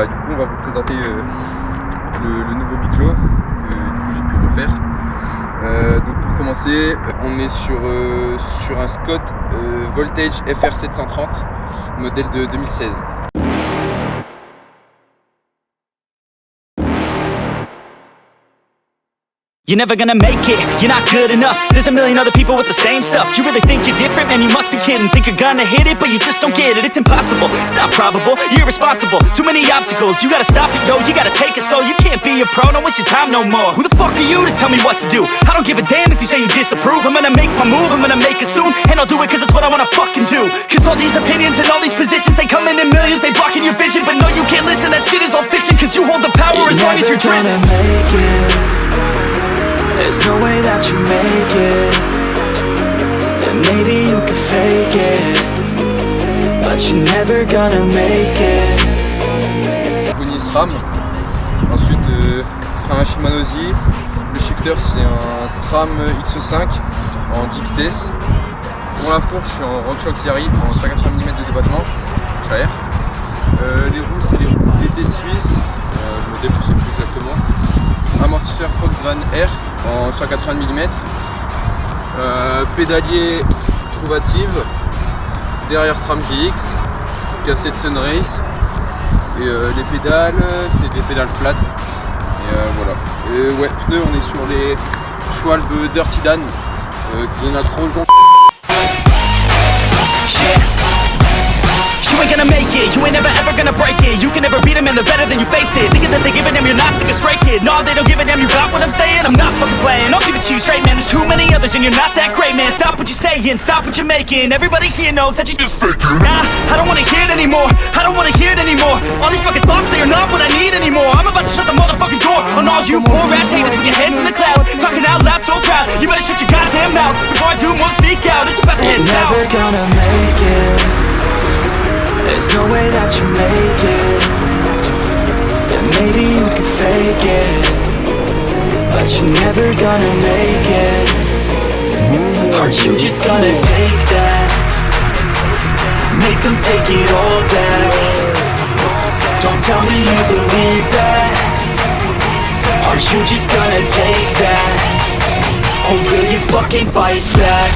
Bah du coup on va vous présenter le nouveau biclo que du coup j'ai pu refaire. Donc pour commencer, on est sur un Scott Voltage FR 730 modèle de 2016. You're never gonna make it, you're not good enough. There's a million other people with the same stuff. You really think you're different? Man, you must be kidding. Think you're gonna hit it, but you just don't get it. It's impossible, it's not probable, you're irresponsible. Too many obstacles, you gotta stop it, yo. You gotta take it slow, you can't be a pro. Don't waste your time no more. Who the fuck are you to tell me what to do? I don't give a damn if you say you disapprove. I'm gonna make my move, I'm gonna make it soon. And I'll do it cause it's what I wanna fucking do. Cause all these opinions and all these positions, they come in millions, they blocking your vision. But no, you can't listen, that shit is all fiction. Cause you hold the power as long as you're driven. There's no way that you make it. And maybe you can fake it, but you're never gonna make it. Pony SRAM. Ensuite frein Shimano Z. Le shifter c'est un SRAM X5 en 10 vitesses. Pour la fourche je suis en RockShox Zeri en 180 mm de débattement arrière. Les roues c'est les roues d'été de Suisse, le modèle je sais plus exactement. Amortisseur Volkswagen R en 180 mm, pédalier trouvative, derrière SRAM GX, cassette Sunrace, et les pédales c'est des pédales plates, et voilà. Et ouais, pneus on est sur les Schwalbe Dirty Dan qui donnent un trop le bon. You ain't gonna make it, you ain't never ever gonna break it. You can never beat them and they're better than you face it. Thinking that they give a damn, you're not thinking straight, kid. No, they don't give a damn, you got what I'm saying? I'm not fucking playing, I'll give it to you straight, man. There's too many others and you're not that great, man. Stop what you're saying, stop what you're making. Everybody here knows that you just faking. Nah, I don't wanna hear it anymore, I don't wanna hear it anymore. All these fucking thoughts, they are not what I need anymore. I'm about to shut the motherfucking door on all you poor ass haters with your heads in the clouds. Talking out loud so proud, you better shut your goddamn mouth before I do more speak out. It's about to head south. Never gonna make it. There's no way that you make it. And maybe you can fake it, but you're never gonna make it. Are you just gonna take that? Make them take it all back. Don't tell me you believe that. Are you just gonna take that? Or will you fucking fight back?